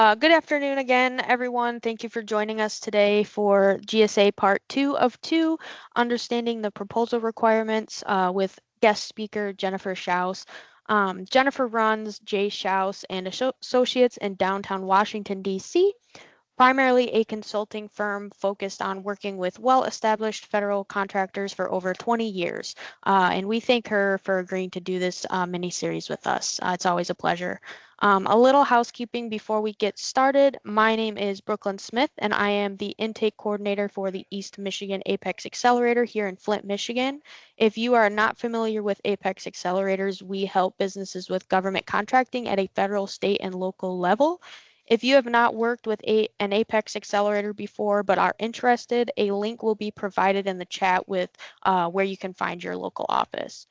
Good afternoon again, everyone. Thank you for joining us today for GSA Part 2 of 2, Understanding the Proposal Requirements with guest speaker Jennifer Schaus. Jennifer runs J. Schaus and Associates in downtown Washington, D.C., primarily a consulting firm focused on working with well-established federal contractors for over 20 years. And we thank her for agreeing to do this mini-series with us. It's always a pleasure. A little housekeeping before we get started. My name is Brooklyn Smith, and I am the intake coordinator for the East Michigan Apex Accelerator here in Flint, Michigan. If you are not familiar with Apex Accelerators, we help businesses with government contracting at a federal, state, and local level. If you have not worked with an Apex Accelerator before but are interested, a link will be provided in the chat with where you can find your local office.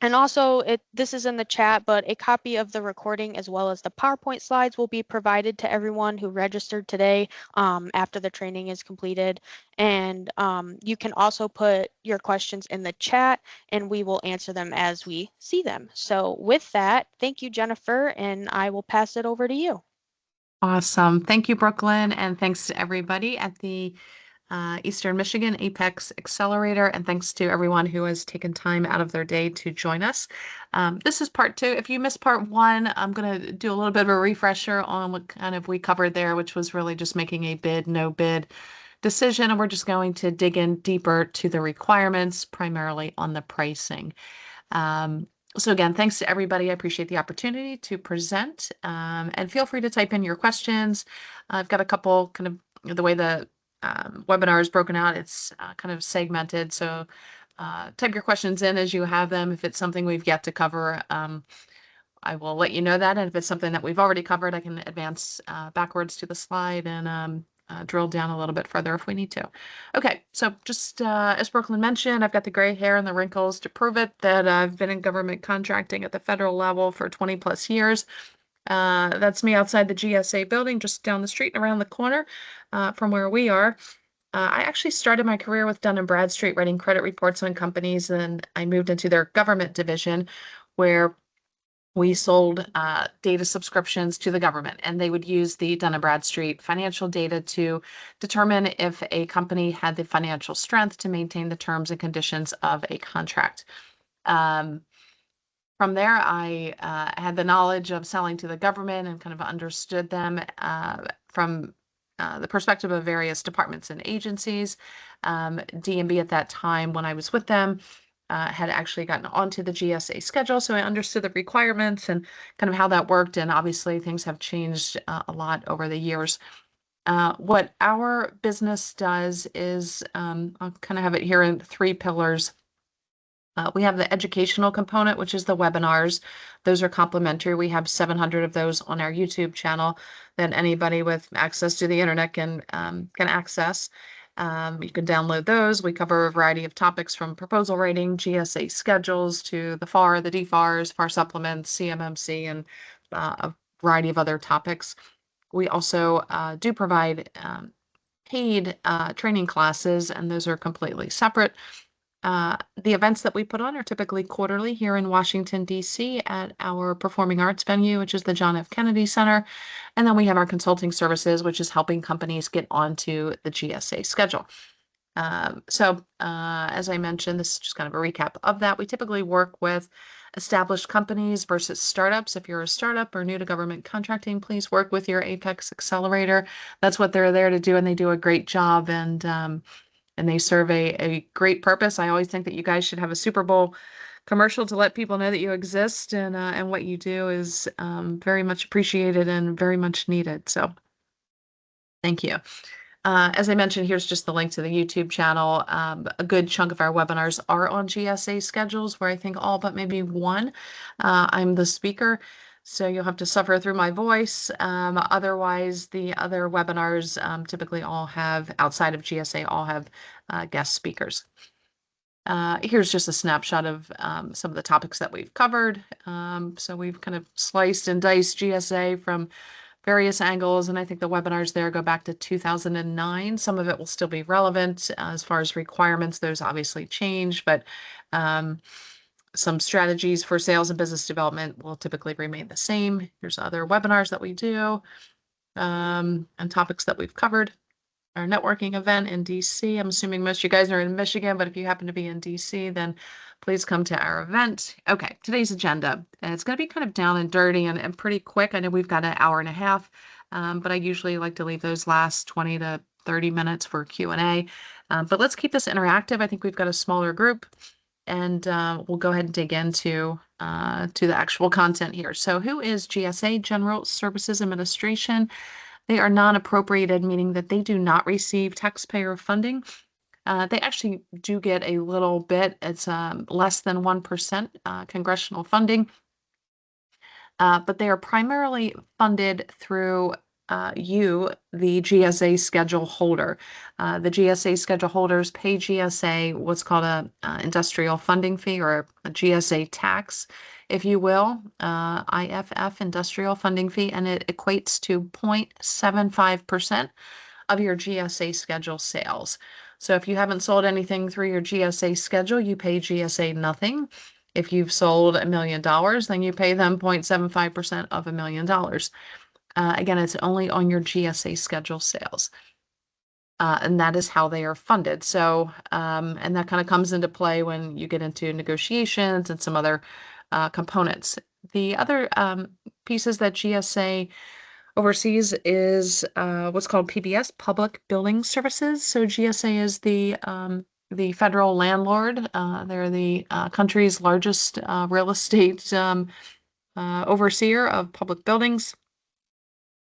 And also, this is in the chat, but a copy of the recording as well as the PowerPoint slides will be provided to everyone who registered today after the training is completed. And you can also put your questions in the chat and we will answer them as we see them. So with that, thank you, Jennifer, and I will pass it over to you. Awesome. Thank you, Brooklyn, and thanks to everybody at the Eastern Michigan Apex Accelerator, and thanks to everyone who has taken time out of their day to join us. This is part 2. If you missed part 1, I'm going to do a little bit of a refresher on what kind of we covered there, which was really just making a bid, no bid decision, and we're just going to dig in deeper to the requirements, primarily on the pricing. So again, thanks to everybody. I appreciate the opportunity to present, and feel free to type in your questions. I've got a couple kind of the way the webinar is broken out. It's kind of segmented. So type your questions in as you have them. If it's something we've yet to cover, I will let you know that. And if it's something that we've already covered, I can advance backwards to the slide and drill down a little bit further if we need to. Okay, so just as Brooklyn mentioned, I've got the gray hair and the wrinkles to prove it that I've been in government contracting at the federal level for 20 plus years. That's me outside the GSA building, just down the street and around the corner from where we are. I actually started my career with Dun & Bradstreet writing credit reports on companies, and I moved into their government division where we sold data subscriptions to the government, and they would use the Dun & Bradstreet financial data to determine if a company had the financial strength to maintain the terms and conditions of a contract. From there, I had the knowledge of selling to the government and kind of understood them from the perspective of various departments and agencies. D&B at that time, when I was with them, had actually gotten onto the GSA schedule, so I understood the requirements and kind of how that worked, and obviously things have changed a lot over the years. What our business does is, I'll kind of have it here in 3 pillars. We have the educational component, which is the webinars. Those are complimentary. We have 700 of those on our YouTube channel that anybody with access to the internet can access. You can download those. We cover a variety of topics from proposal writing, GSA schedules, to the FAR, the DFARs, FAR supplements, CMMC, and a variety of other topics. We also do provide paid training classes, and those are completely separate. The events that we put on are typically quarterly here in Washington, D.C. at our performing arts venue, which is the John F. Kennedy Center. And then we have our consulting services, which is helping companies get onto the GSA schedule. As I mentioned, this is just kind of a recap of that. We typically work with established companies versus startups. If you're a startup or new to government contracting, please work with your Apex Accelerator. That's what they're there to do, and they do a great job. And they serve a great purpose. I always think that you guys should have a Super Bowl commercial to let people know that you exist, and what you do is very much appreciated and very much needed. So thank you. As I mentioned, here's just the link to the YouTube channel. A good chunk of our webinars are on GSA schedules, where I think all but maybe one, I'm the speaker. So you'll have to suffer through my voice. Otherwise, the other webinars typically all have, outside of GSA, all have guest speakers. Here's just a snapshot of some of the topics that we've covered. So we've kind of sliced and diced GSA from various angles, and I think the webinars there go back to 2009. Some of it will still be relevant as far as requirements. Those obviously change, but Some strategies for sales and business development will typically remain the same. Here's other webinars that we do, and topics that we've covered. Our networking event in DC. I'm assuming most of you guys are in Michigan, but if you happen to be in DC, then please come to our event. Okay, today's agenda. And it's going to be kind of down and dirty and pretty quick. I know we've got an hour and a half, but I usually like to leave those last 20 to 30 minutes for Q&A. But let's keep this interactive. I think we've got a smaller group, and we'll go ahead and dig into to the actual content here. So who is GSA, General Services Administration? They are non-appropriated, meaning that they do not receive taxpayer funding. They actually do get a little bit. It's less than 1% congressional funding, but they are primarily funded through you, the GSA schedule holder. The GSA schedule holders pay GSA what's called a industrial funding fee, or a GSA tax, if you will, IFF, industrial funding fee, and it equates to 0.75% of your GSA schedule sales. So if you haven't sold anything through your GSA schedule, you pay GSA nothing. If you've sold $1 million, then you pay them 0.75% of $1 million. Again, it's only on your GSA schedule sales. And that is how they are funded. So, and that kind of comes into play when you get into negotiations and some other components. The other pieces that GSA overseas is what's called PBS, Public Building Services. So GSA is the federal landlord. They're the country's largest real estate overseer of public buildings.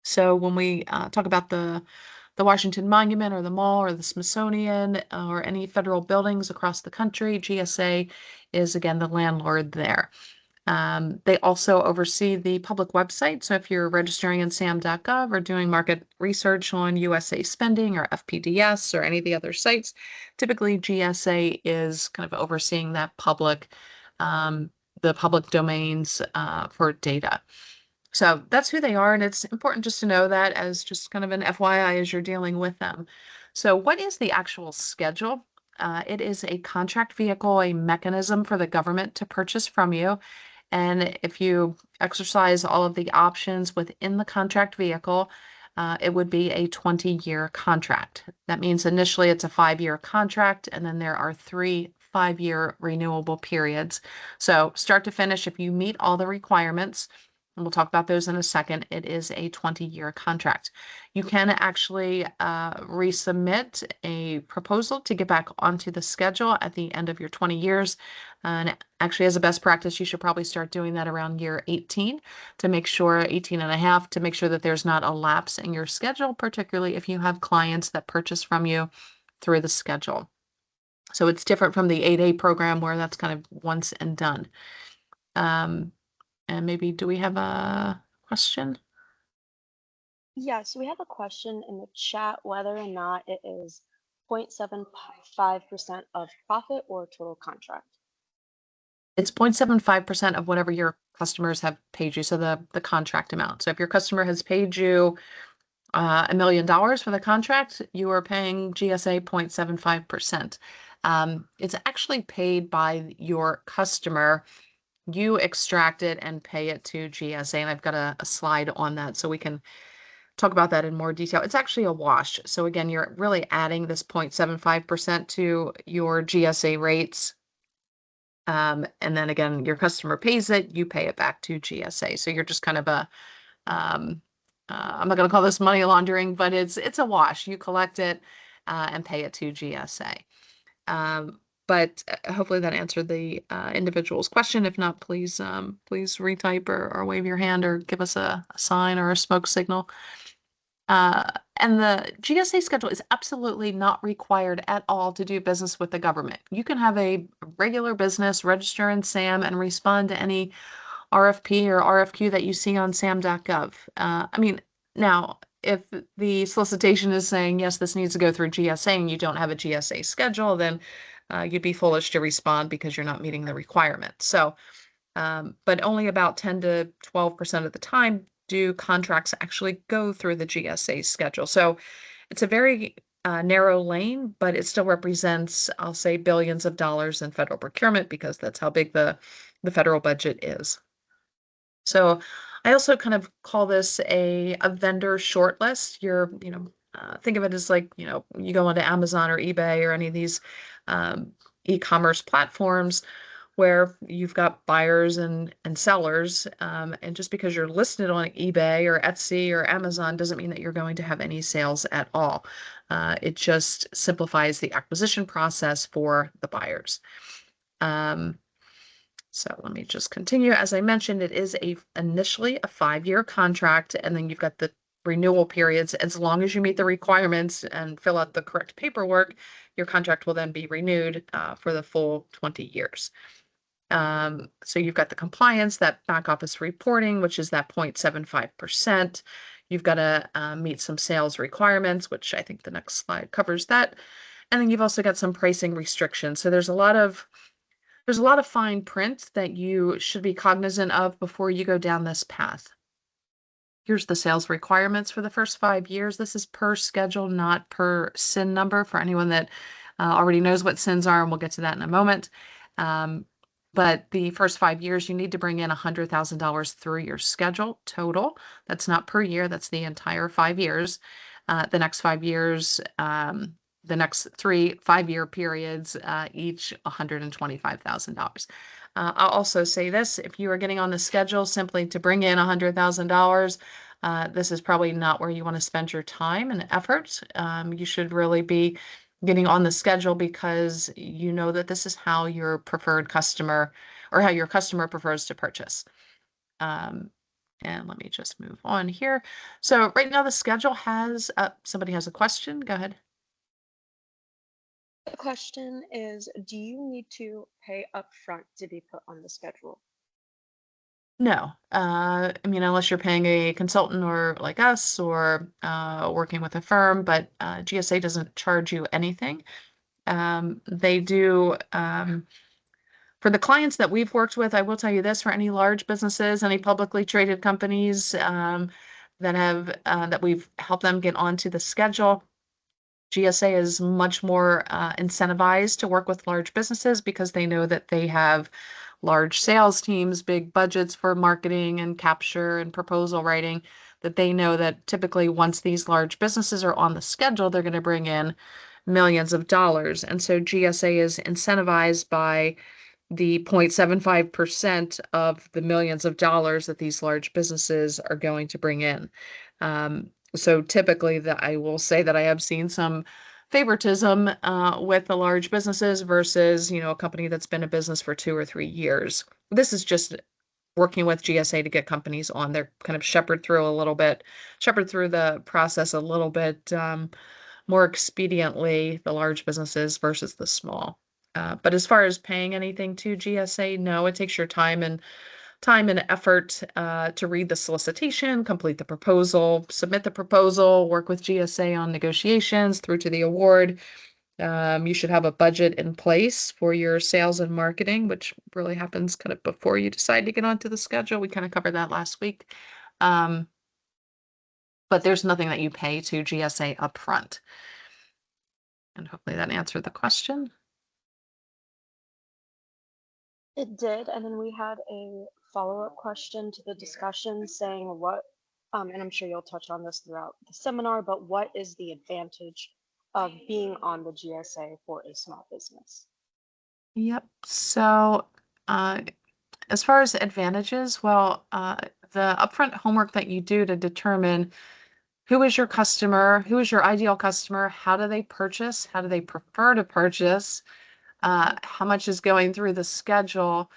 So when we talk about the Washington Monument or the Mall or the Smithsonian or any federal buildings across the country, GSA is again the landlord there. They also oversee the public website. So if you're registering in sam.gov or doing market research on USA spending or FPDS or any of the other sites, typically GSA is kind of overseeing that the public domains for data. So that's who they are, and it's important just to know that as just kind of an FYI as you're dealing with them. So what is the actual schedule? It is a contract vehicle, a mechanism for the government to purchase from you. And if you exercise all of the options within the contract vehicle, it would be a 20-year contract. That means initially it's a 5-year contract, and then there are 3 5-year renewable periods. So start to finish, if you meet all the requirements, and we'll talk about those in a second, it is a 20-year contract. You can actually resubmit a proposal to get back onto the schedule at the end of your 20 years. And actually, as a best practice, you should probably start doing that around year 18 to make sure, 18 and a half, to make sure that there's not a lapse in your schedule, particularly if you have clients that purchase from you through the schedule. So it's different from the 8A program where that's kind of once and done. And maybe, do we have a question? Yes, we have a question in the chat whether or not it is 0.75% of profit or total contract. It's 0.75% of whatever your customers have paid you, so the contract amount. So if your customer has paid you $1 million for the contract, you are paying GSA 0.75%. It's actually paid by your customer. You extract it and pay it to GSA, and I've got a slide on that so we can talk about that in more detail. It's actually a wash. So again, you're really adding this 0.75% to your GSA rates. And then again, your customer pays it, you pay it back to GSA. So you're just kind of I'm not going to call this money laundering, but it's a wash. You collect it and pay it to GSA. But hopefully that answered the individual's question. If not, please retype or wave your hand or give us a sign or a smoke signal. And the GSA schedule is absolutely not required at all to do business with the government. You can have a regular business, register in SAM, and respond to any RFP or RFQ that you see on sam.gov. I mean, now, if the solicitation is saying, yes, this needs to go through GSA and you don't have a GSA schedule, then you'd be foolish to respond because you're not meeting the requirement. So, but only about 10 to 12% of the time do contracts actually go through the GSA schedule. So it's a very narrow lane, but it still represents, I'll say, billions of dollars in federal procurement because that's how big the federal budget is. So I also kind of call this a vendor shortlist. Think of it as like, you go onto Amazon or eBay or any of these e-commerce platforms where you've got buyers and sellers. And just because you're listed on eBay or Etsy or Amazon doesn't mean that you're going to have any sales at all. It just simplifies the acquisition process for the buyers. So let me just continue. As I mentioned, it is initially a 5-year contract, and then you've got the renewal periods. As long as you meet the requirements and fill out the correct paperwork, your contract will then be renewed for the full 20 years. So you've got the compliance, that back office reporting, which is that 0.75%. You've got to meet some sales requirements, which I think the next slide covers that. And then you've also got some pricing restrictions. So there's a lot of fine print that you should be cognizant of before you go down this path. Here's the sales requirements for the first 5 years. This is per schedule, not per SIN number for anyone that already knows what SINs are, and we'll get to that in a moment. But the first 5 years, you need to bring in $100,000 through your schedule total. That's not per year, that's the entire 5 years. The next 5 years, the next 3 5-year periods, each $125,000. I'll also say this, if you are getting on the schedule simply to bring in $100,000, this is probably not where you want to spend your time and effort. You should really be getting on the schedule because you know that this is how your preferred customer or how your customer prefers to purchase. And let me just move on here. So right now the schedule has, somebody has a question, go ahead. The question is, do you need to pay upfront to be put on the schedule? No, I mean, unless you're paying a consultant or like us or working with a firm, but GSA doesn't charge you anything. They do, for the clients that we've worked with, I will tell you this, for any large businesses, any publicly traded companies that we've helped them get onto the schedule, GSA is much more incentivized to work with large businesses because they know that they have large sales teams, big budgets for marketing and capture and proposal writing, that they know that typically once these large businesses are on the schedule, they're going to bring in millions of dollars. And so GSA is incentivized by the 0.75% of the millions of dollars that these large businesses are going to bring in. So typically I will say that I have seen some favoritism with the large businesses versus, a company that's been a business for 2 or 3 years. This is just working with GSA to get companies on. They're kind of shepherd through the process a little bit more expediently, the large businesses versus the small. But as far as paying anything to GSA, no, it takes your time and effort to read the solicitation, complete the proposal, submit the proposal, work with GSA on negotiations through to the award. You should have a budget in place for your sales and marketing, which really happens kind of before you decide to get onto the schedule. We kind of covered that last week. But there's nothing that you pay to GSA upfront. And hopefully that answered the question. It did, and then we had a follow-up question to the discussion saying and I'm sure you'll touch on this throughout the seminar, but what is the advantage of being on the GSA for a small business? Yep. So as far as advantages, well, the upfront homework that you do to determine who is your customer, who is your ideal customer, how do they purchase, how do they prefer to purchase, how much is going through the schedule.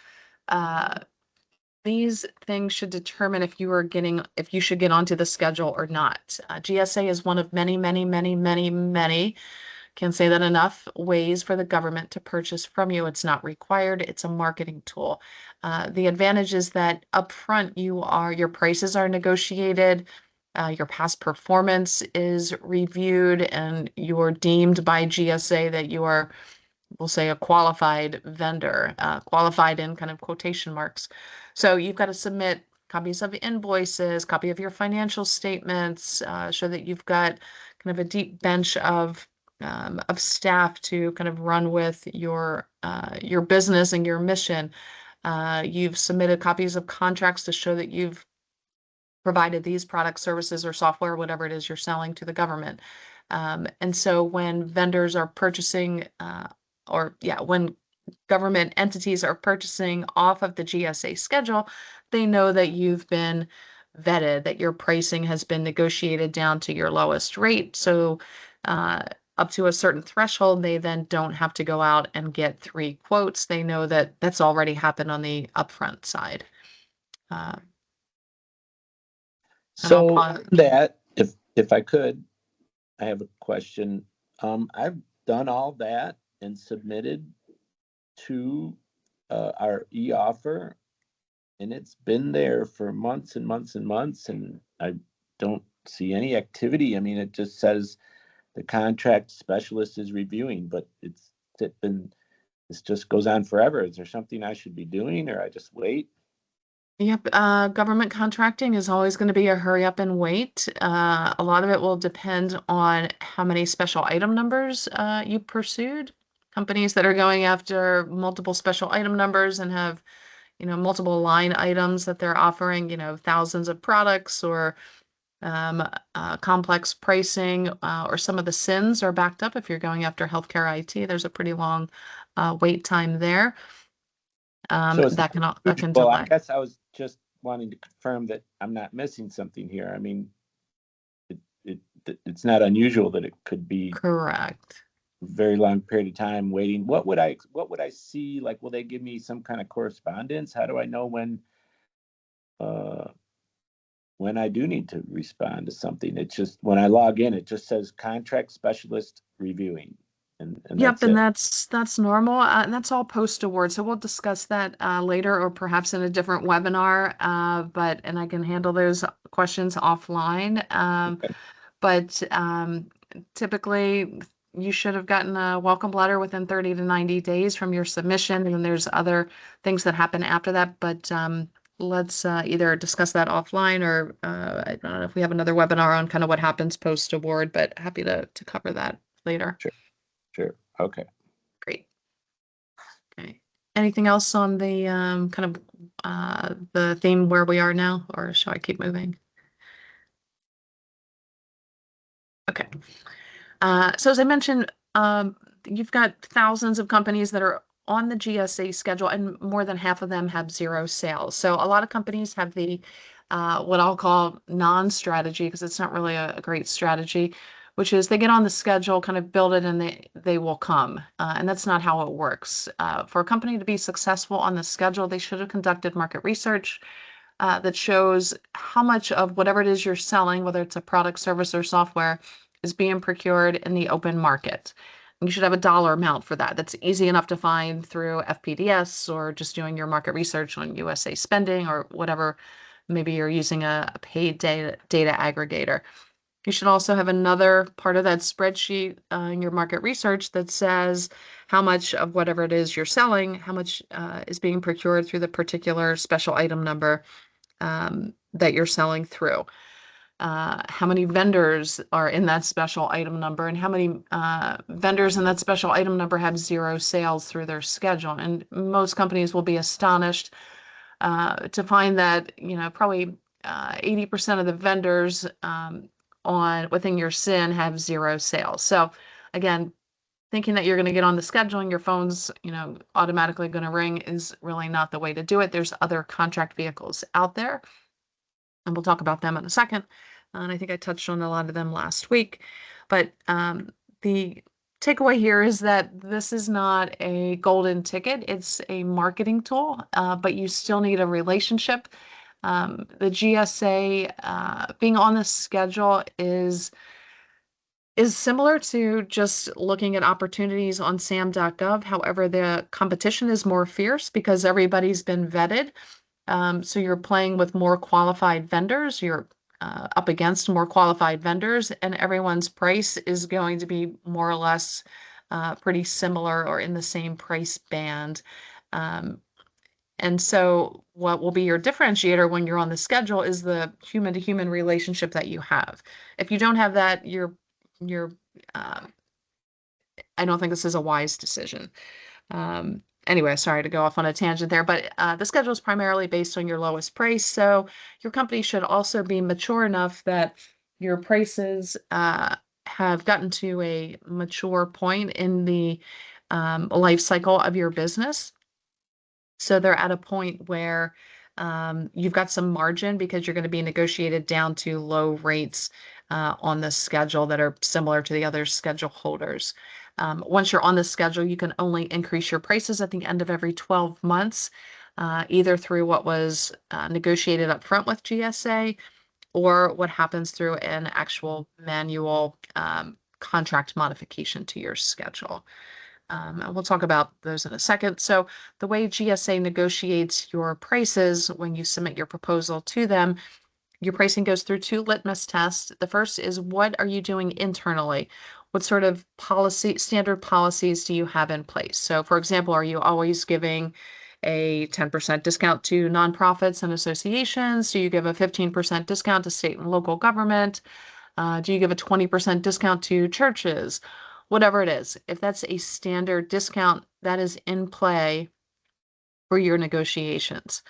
These things should determine if you should get onto the schedule or not. GSA is one of many, many, many, many, many, can't say that enough, ways for the government to purchase from you. It's not required. It's a marketing tool. The advantage is that upfront your prices are negotiated. Your past performance is reviewed and you're deemed by GSA that you are, we'll say, a qualified vendor, qualified in kind of quotation marks. So you've got to submit copies of invoices, copy of your financial statements, show that you've got kind of a deep bench of of staff to kind of run with your business and your mission. You've submitted copies of contracts to show that you've provided these products, services, or software, whatever it is you're selling to the government. And so when vendors are purchasing, when government entities are purchasing off of the GSA schedule, they know that you've been vetted, that your pricing has been negotiated down to your lowest rate. So up to a certain threshold, they then don't have to go out and get 3 quotes. They know that that's already happened on the upfront side. So that, if I could, I have a question. I've done all that and submitted to our e-offer, and it's been there for months and months and months, and I don't see any activity. I mean, it just says the contract specialist is reviewing, but this just goes on forever. Is there something I should be doing, or I just wait? Yep, government contracting is always going to be a hurry up and wait. A lot of it will depend on how many special item numbers you pursued. Companies that are going after multiple special item numbers and have, multiple line items that they're offering, thousands of products or complex pricing, or some of the SINs are backed up. If you're going after healthcare IT, there's a pretty long wait time there. So it's That can well, I delay. guess I was just wanting to confirm that I'm not missing something here. I mean, it's not unusual that it could be Correct. a very long period of time waiting. What would I see? Like, will they give me some kind of correspondence? How do I know when I do need to respond to something? It's just when I log in, it just says contract specialist reviewing. And Yep, that's and it. that's normal, and that's all post-award. So we'll discuss that later, or perhaps in a different webinar. And I can handle those questions offline. Okay. But typically, you should have gotten a welcome letter within 30 to 90 days from your submission, and then there's other things that happen after that. But let's either discuss that offline, or I don't know if we have another webinar on kind of what happens post-award. But happy to cover that later. Sure. Okay. Great. Okay. Anything else on the kind of the theme where we are now, or shall I keep moving? Okay. So as I mentioned, you've got thousands of companies that are on the GSA schedule, and more than half of them have 0 sales. So a lot of companies have the what I'll call non-strategy, because it's not really a great strategy, which is they get on the schedule, kind of build it, and they will come. And that's not how it works. For a company to be successful on the schedule, they should have conducted market research that shows how much of whatever it is you're selling, whether it's a product, service, or software, is being procured in the open market. You should have a dollar amount for that. That's easy enough to find through FPDS, or just doing your market research on USA spending, or whatever. Maybe you're using a paid data aggregator. You should also have another part of that spreadsheet in your market research that says how much of whatever it is you're selling, how much is being procured through the particular special item number that you're selling through. How many vendors are in that special item number, and how many vendors in that special item number have 0 sales through their schedule. And most companies will be astonished to find that, probably 80% of the vendors within your SIN have 0 sales. So again, thinking that you're going to get on the schedule and your phone's, automatically going to ring is really not the way to do it. There's other contract vehicles out there, and we'll talk about them in a second. And I think I touched on a lot of them last week. But the takeaway here is that this is not a golden ticket. It's a marketing tool, but you still need a relationship. The GSA being on the schedule is similar to just looking at opportunities on SAM.gov. However, the competition is more fierce because everybody's been vetted. So you're playing with more qualified vendors. You're up against more qualified vendors, and everyone's price is going to be more or less pretty similar or in the same price band. And so what will be your differentiator when you're on the schedule is the human-to-human relationship that you have. If you don't have that, you're I don't think this is a wise decision. Anyway, sorry to go off on a tangent there, but the schedule is primarily based on your lowest price. So your company should also be mature enough that your prices have gotten to a mature point in the life cycle of your business. So they're at a point where you've got some margin because you're going to be negotiated down to low rates on the schedule that are similar to the other schedule holders. Once you're on the schedule, you can only increase your prices at the end of every 12 months, either through what was negotiated up front with GSA or what happens through an actual manual contract modification to your schedule. And we'll talk about those in a second. So the way GSA negotiates your prices when you submit your proposal to them, your pricing goes through 2 litmus tests. The first is, what are you doing internally? What sort of standard policies do you have in place? So for example, are you always giving a 10% discount to nonprofits and associations? Do you give a 15% discount to state and local government? Do you give a 20% discount to churches? Whatever it is, if that's a standard discount, that is in play for your negotiations.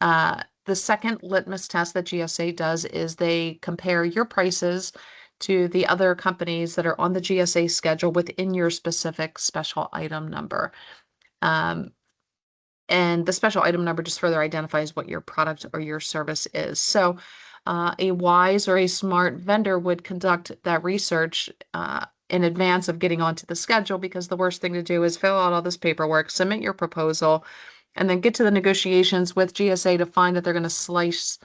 The second litmus test that GSA does is they compare your prices to the other companies that are on the GSA schedule within your specific special item number. And the special item number just further identifies what your product or your service is. So a wise or a smart vendor would conduct that research in advance of getting onto the schedule, because the worst thing to do is fill out all this paperwork, submit your proposal, and then get to the negotiations with GSA to find that they're going to slice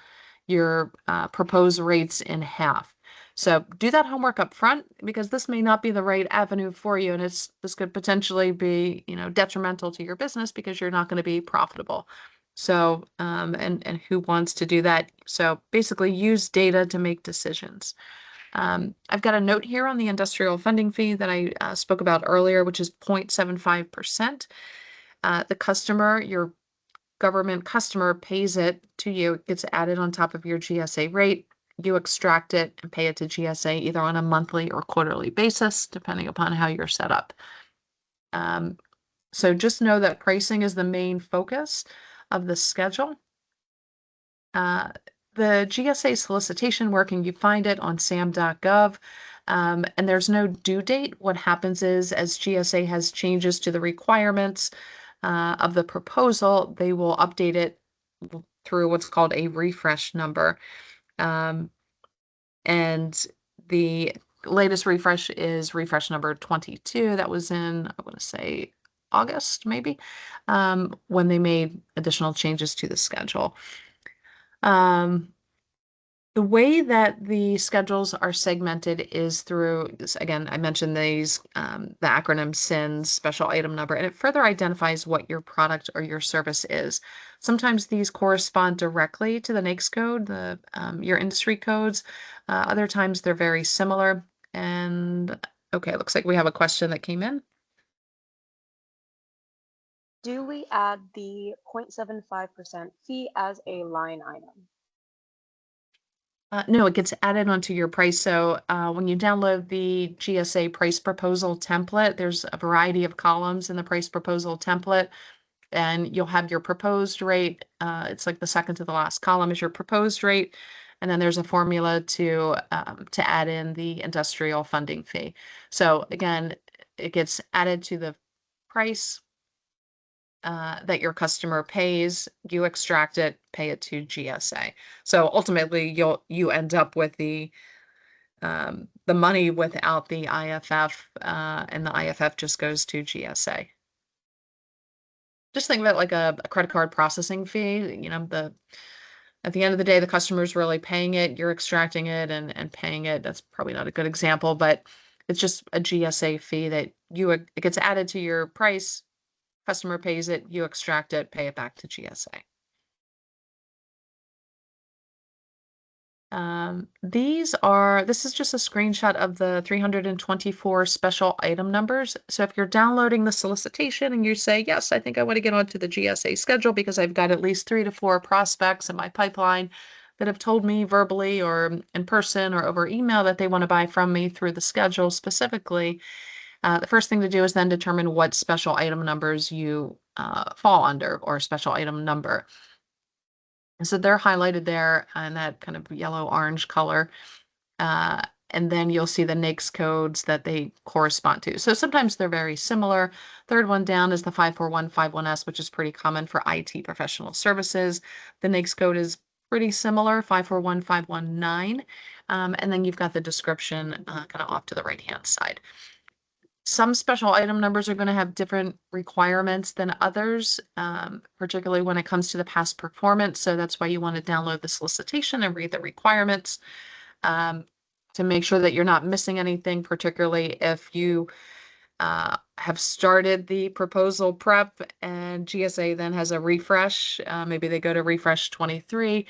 your proposed rates in half. So do that homework up front, because this may not be the right avenue for you, and this could potentially be, detrimental to your business because you're not going to be profitable. So and who wants to do that? So basically use data to make decisions. I've got a note here on the industrial funding fee that I spoke about earlier, which is 0.75%. The customer, your government customer, pays it to you. It gets added on top of your GSA rate. You extract it and pay it to GSA either on a monthly or quarterly basis, depending upon how you're set up. So just know that pricing is the main focus of the schedule. The GSA solicitation working, you find it on sam.gov, and there's no due date. What happens is, as GSA has changes to the requirements of the proposal, they will update it through what's called a refresh number. And the latest refresh is refresh number 22. That was in, I want to say, August, maybe, when they made additional changes to the schedule. The way that the schedules are segmented is through, again, I mentioned these, the acronym SINs, special item number, and it further identifies what your product or your service is. Sometimes these correspond directly to the NAICS code, your industry codes. Other times they're very similar. And okay, looks like we have a question that came in. Do we add the 0.75% fee as a line item? No, it gets added onto your price. So when you download the GSA price proposal template, there's a variety of columns in the price proposal template, and you'll have your proposed rate. It's like the second to the last column is your proposed rate, and then there's a formula to add in the industrial funding fee. So again, it gets added to the price that your customer pays. You extract it, pay it to GSA. So ultimately, you end up with the money without the IFF, and the IFF just goes to GSA. Just think of it like a credit card processing fee. At the end of the day, the customer's really paying it. You're extracting it and paying it. That's probably not a good example, but it's just a GSA fee that it gets added to your price. Customer pays it, you extract it, pay it back to GSA. This is just a screenshot of the 324 special item numbers. So if you're downloading the solicitation and you say, yes, I think I want to get onto the GSA schedule because I've got at least 3 to 4 prospects in my pipeline that have told me verbally or in person or over email that they want to buy from me through the schedule specifically, The first thing to do is then determine what special item numbers you fall under, or special item number. So they're highlighted there in that kind of yellow-orange color. And then you'll see the NAICS codes that they correspond to. So sometimes they're very similar. Third one down is the 54151S, which is pretty common for IT professional services. The NAICS code is pretty similar, 541519. And then you've got the description kind of off to the right-hand side. Some special item numbers are going to have different requirements than others, particularly when it comes to the past performance. So that's why you want to download the solicitation and read the requirements to make sure that you're not missing anything, particularly if you have started the proposal prep and GSA then has a refresh. Maybe they go to refresh 23.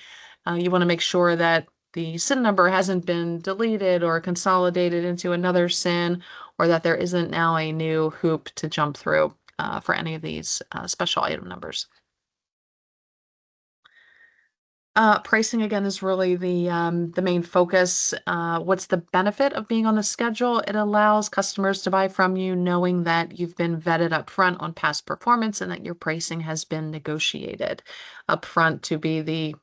You want to make sure that the SIN number hasn't been deleted or consolidated into another SIN, or that there isn't now a new hoop to jump through for any of these special item numbers. Pricing again is really the main focus. What's the benefit of being on the schedule? It allows customers to buy from you knowing that you've been vetted up front on past performance and that your pricing has been negotiated up front to be the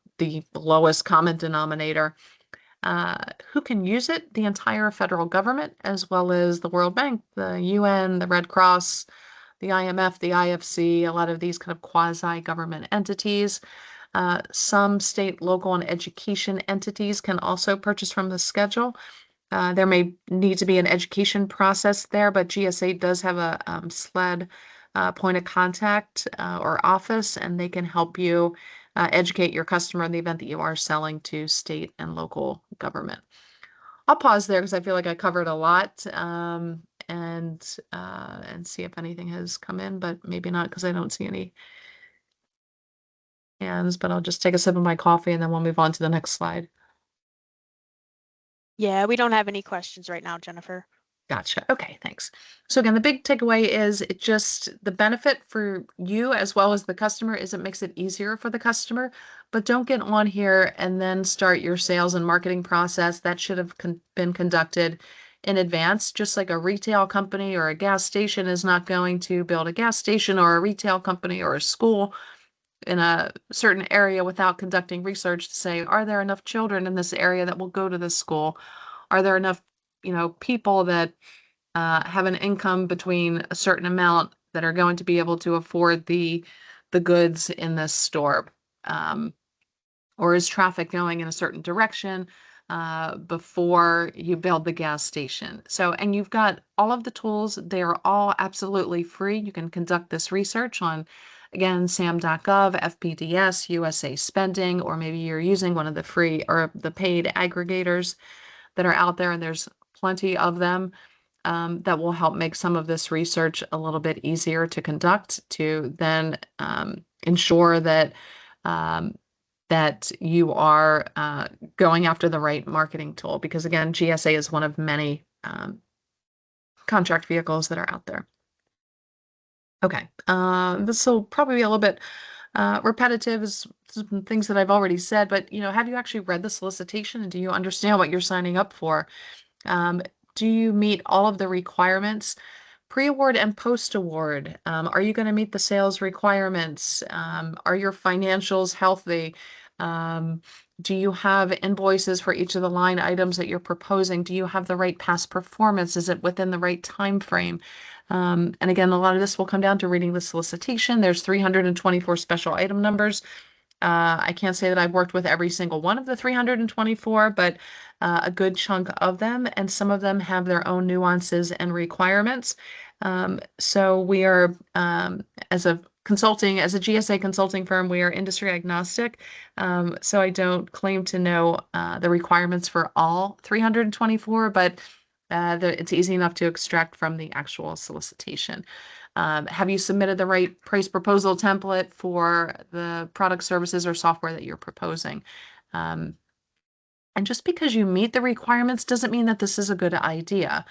lowest common denominator. Who can use it? The entire federal government, as well as the World Bank, the UN, the Red Cross, the IMF, the IFC, a lot of these kind of quasi-government entities. Some state, local, and education entities can also purchase from the schedule. There may need to be an education process there, but GSA does have a SLED point of contact or office, and they can help you educate your customer in the event that you are selling to state and local government. I'll pause there because I feel like I covered a lot, and see if anything has come in, but maybe not because I don't see any hands, but I'll just take a sip of my coffee and then we'll move on to the next slide. Yeah, we don't have any questions right now, Jennifer. Gotcha. Okay, thanks. So again, the big takeaway is the benefit for you as well as the customer is it makes it easier for the customer, but don't get on here and then start your sales and marketing process. That should have been conducted in advance, just like a retail company or a gas station is not going to build a gas station, or a retail company or a school in a certain area without conducting research to say, are there enough children in this area that will go to this school? Are there enough, people that have an income between a certain amount that are going to be able to afford the goods in this store? Or is traffic going in a certain direction before you build the gas station? So, and you've got all of the tools. They are all absolutely free. You can conduct this research on, again, sam.gov, FPDS, USA Spending, or maybe you're using one of the free or the paid aggregators that are out there, and there's plenty of them that will help make some of this research a little bit easier to conduct, to then ensure that that you are going after the right marketing tool, because again, GSA is one of many contract vehicles that are out there. Okay, this will probably be a little bit repetitive, is some things that I've already said, but have you actually read the solicitation, and do you understand what you're signing up for? Do you meet all of the requirements? Pre-award and post-award, are you going to meet the sales requirements? Are your financials healthy? Do you have invoices for each of the line items that you're proposing? Do you have the right past performance? Is it within the right time frame? And again, a lot of this will come down to reading the solicitation. There's 324 special item numbers. I can't say that I've worked with every single one of the 324, but a good chunk of them, and some of them have their own nuances and requirements. So we are, as a GSA consulting firm, we are industry agnostic. So I don't claim to know the requirements for all 324, but it's easy enough to extract from the actual solicitation. Have you submitted the right price proposal template for the product, services, or software that you're proposing? And just because you meet the requirements doesn't mean that this is a good idea.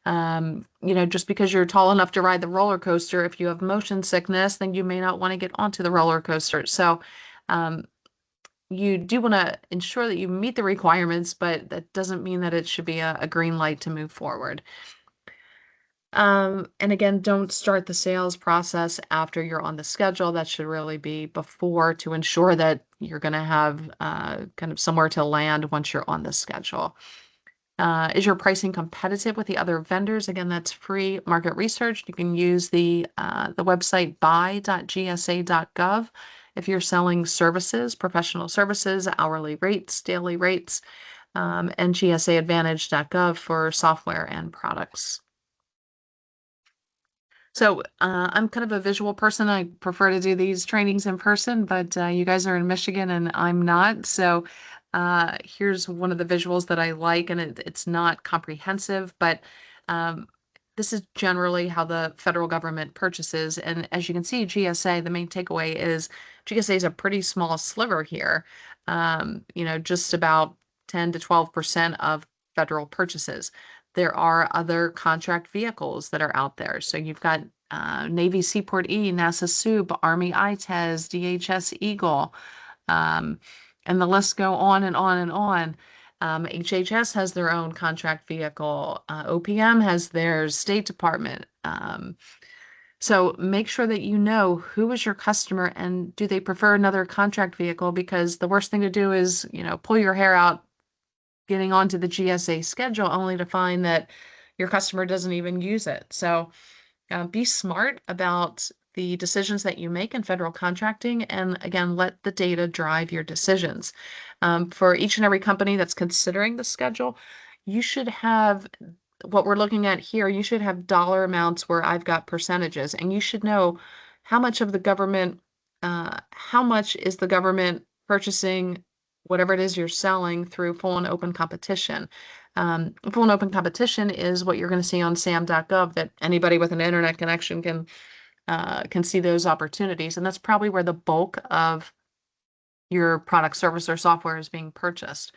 Just because you're tall enough to ride the roller coaster, if you have motion sickness, then you may not want to get onto the roller coaster. So you do want to ensure that you meet the requirements, but that doesn't mean that it should be a green light to move forward. And again, don't start the sales process after you're on the schedule. That should really be before, to ensure that you're going to have kind of somewhere to land once you're on the schedule. Is your pricing competitive with the other vendors? Again, that's free market research. You can use the website buy.gsa.gov if you're selling services, professional services, hourly rates, daily rates, and gsaadvantage.gov for software and products. So I'm kind of a visual person. I prefer to do these trainings in person, but you guys are in Michigan and I'm not. So here's one of the visuals that I like, and it's not comprehensive, but this is generally how the federal government purchases. And as you can see, GSA, the main takeaway is GSA is a pretty small sliver here, just about 10 to 12% of federal purchases. There are other contract vehicles that are out there. So you've got Navy Seaport E, NASA SUB, Army ITES, DHS Eagle, and the list go on and on and on. HHS has their own contract vehicle. OPM has theirs, State Department. So make sure that you know who is your customer and do they prefer another contract vehicle, because the worst thing to do is, pull your hair out getting onto the GSA schedule only to find that your customer doesn't even use it. So be smart about the decisions that you make in federal contracting, and again, let the data drive your decisions. For each and every company that's considering the schedule, you should have what we're looking at here. You should have dollar amounts where I've got percentages, and you should know how much of the government, how much is the government purchasing whatever it is you're selling through full and open competition. Full and open competition is what you're going to see on sam.gov, that anybody with an internet connection can see those opportunities. And that's probably where the bulk of your product, service, or software is being purchased.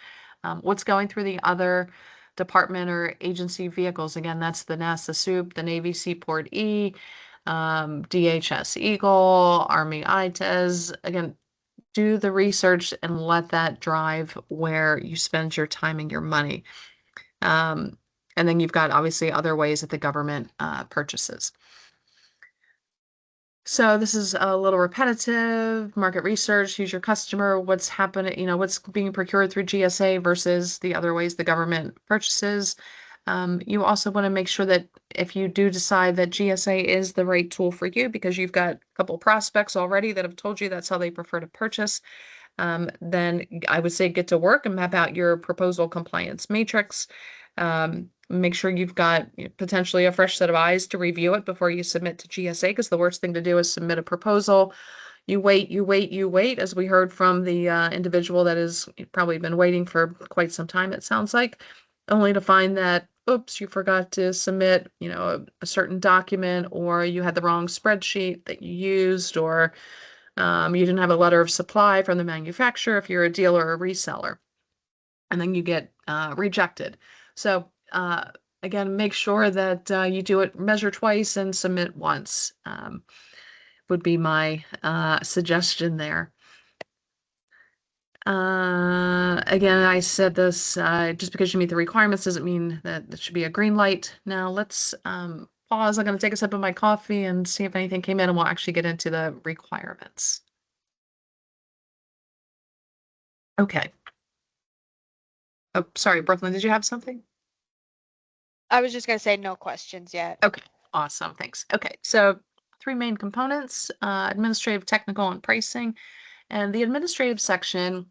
What's going through the other department or agency vehicles? Again, that's the NASA SUB, the Navy Seaport E, DHS Eagle, Army ITES. Again, do the research and let that drive where you spend your time and your money. And then you've got obviously other ways that the government purchases. So this is a little repetitive. Market research, who's your customer, what's happening, what's being procured through GSA versus the other ways the government purchases. You also want to make sure that if you do decide that GSA is the right tool for you, because you've got a couple prospects already that have told you that's how they prefer to purchase, then I would say get to work and map out your proposal compliance matrix. Make sure you've got potentially a fresh set of eyes to review it before you submit to GSA, because the worst thing to do is submit a proposal. You wait, as we heard from the individual that has probably been waiting for quite some time, it sounds like, only to find that, oops, you forgot to submit, a certain document, or you had the wrong spreadsheet that you used, or you didn't have a letter of supply from the manufacturer if you're a dealer or a reseller, and then you get rejected. So again, make sure that you do it, measure twice and submit once, would be my suggestion there. Again, I said this, just because you meet the requirements doesn't mean that it should be a green light. Now let's pause. I'm going to take a sip of my coffee and see if anything came in, and we'll actually get into the requirements. Okay. Oh, sorry, Brooklyn, did you have something? I was just going to say no questions yet. Okay, awesome, thanks. Okay, so 3 main components, administrative, technical, and pricing. And the administrative section,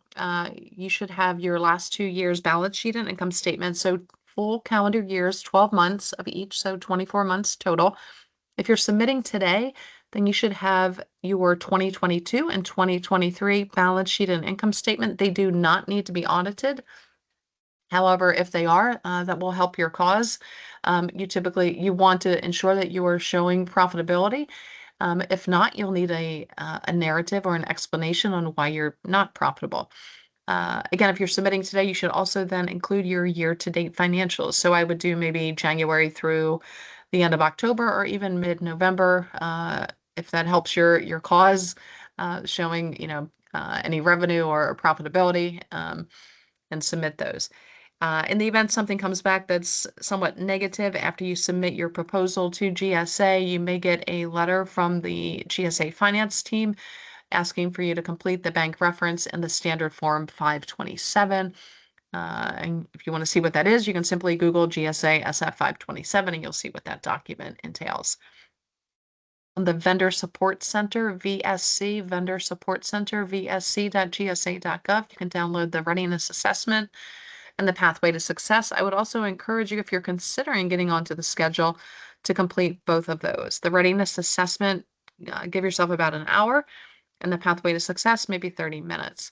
you should have your last 2 years balance sheet and income statement. So full calendar years, 12 months of each, so 24 months total. If you're submitting today, then you should have your 2022 and 2023 balance sheet and income statement. They do not need to be audited. However, if they are, that will help your cause. You want to ensure that you are showing profitability. If not, you'll need a narrative or an explanation on why you're not profitable. Again, if you're submitting today, you should also then include your year-to-date financials. So I would do maybe January through the end of October, or even mid-November, if that helps your cause, showing any revenue or profitability, and submit those. In the event something comes back that's somewhat negative after you submit your proposal to GSA, you may get a letter from the GSA finance team asking for you to complete the bank reference in the standard form 527. And if you want to see what that is, you can simply Google GSA SF 527 and you'll see what that document entails. On the Vendor Support Center, VSC, Vendor Support Center, vsc.gsa.gov, you can download the readiness assessment and the pathway to success. I would also encourage you, if you're considering getting onto the schedule, to complete both of those. The readiness assessment, give yourself about an hour, and the pathway to success, maybe 30 minutes.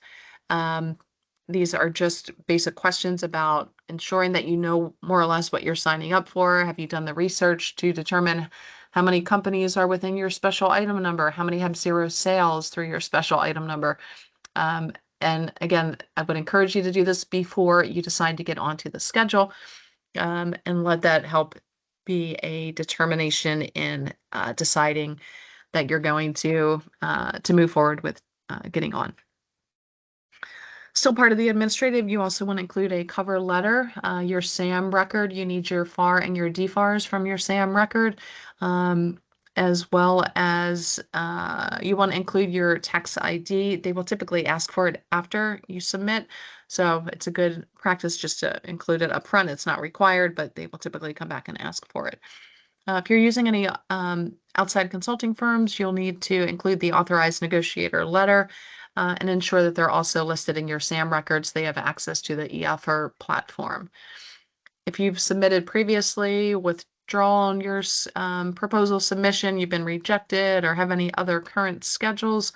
These are just basic questions about ensuring that you know more or less what you're signing up for. Have you done the research to determine how many companies are within your special item number? How many have 0 sales through your special item number? And again, I would encourage you to do this before you decide to get onto the schedule, and let that help be a determination in deciding that you're going to move forward with getting on. Still part of the administrative, you also want to include a cover letter, your SAM record. You need your FAR and your DFARs from your SAM record, as well as you want to include your tax ID. They will typically ask for it after you submit, so it's a good practice just to include it up front. It's not required, but they will typically come back and ask for it. If you're using any outside consulting firms, you'll need to include the authorized negotiator letter and ensure that they're also listed in your SAM records. They have access to the eOffer platform. If you've submitted previously, withdrawn your proposal submission, you've been rejected, or have any other current schedules,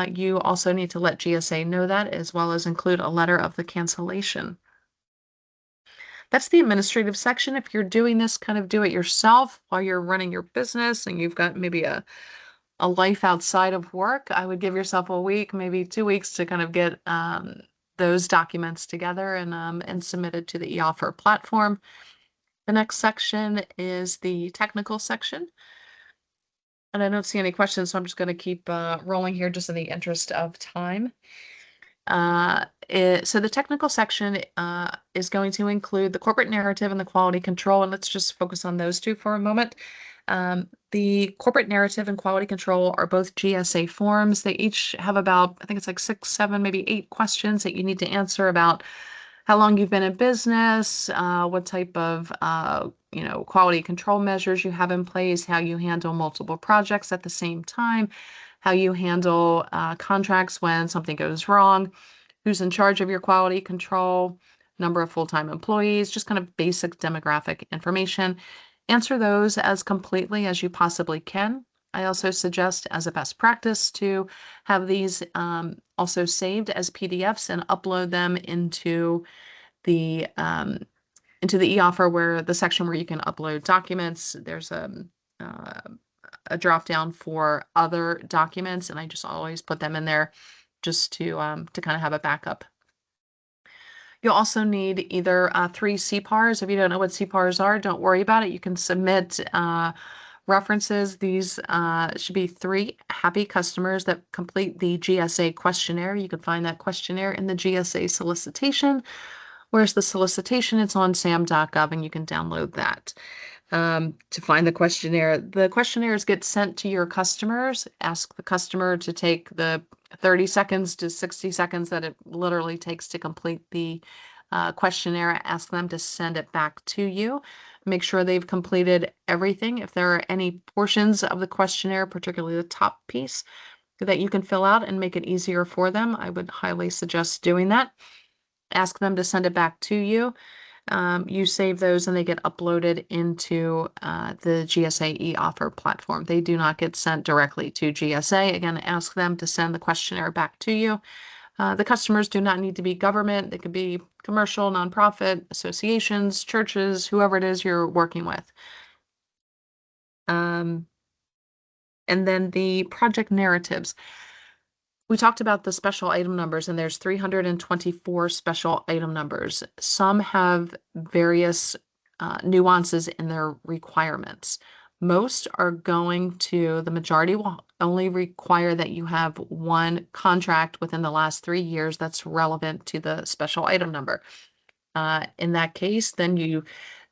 you also need to let GSA know that, as well as include a letter of the cancellation. That's the administrative section. If you're doing this, kind of do it yourself while you're running your business and you've got maybe a life outside of work, I would give yourself a week, maybe 2 weeks to kind of get those documents together and submitted to the eOffer platform. The next section is the technical section. And I don't see any questions, so I'm just going to keep rolling here just in the interest of time. So the technical section is going to include the corporate narrative and the quality control, and let's just focus on those two for a moment. The corporate narrative and quality control are both GSA forms. They each have about, I think it's like 6, 7, maybe 8 questions that you need to answer about how long you've been in business, what type of quality control measures you have in place, how you handle multiple projects at the same time, how you handle contracts when something goes wrong, who's in charge of your quality control, number of full-time employees, just kind of basic demographic information. Answer those as completely as you possibly can. I also suggest, as a best practice, to have these also saved as PDFs and upload them into the eOffer, where the section where you can upload documents. There's a drop down for other documents, and I just always put them in there just to kind of have a backup. You'll also need either 3 CPARs. If you don't know what CPARs are, don't worry about it. You can submit references. These should be 3 happy customers that complete the GSA questionnaire. You can find that questionnaire in the GSA solicitation. Where's the solicitation? It's on sam.gov, and you can download that. To find the questionnaires get sent to your customers. Ask the customer to take the 30 seconds to 60 seconds that it literally takes to complete the questionnaire. Ask them to send it back to you. Make sure they've completed everything. If there are any portions of the questionnaire, particularly the top piece, that you can fill out and make it easier for them, I would highly suggest doing that. Ask them to send it back to you. You save those and they get uploaded into the GSA eOffer platform. They do not get sent directly to GSA. Again, ask them to send the questionnaire back to you. The customers do not need to be government. They could be commercial, nonprofit, associations, churches, whoever it is you're working with. And then the project narratives. We talked about the special item numbers, and there's 324 special item numbers. Some have various nuances in their requirements. Most are the majority will only require that you have 1 contract within the last 3 years that's relevant to the special item number. In that case, then you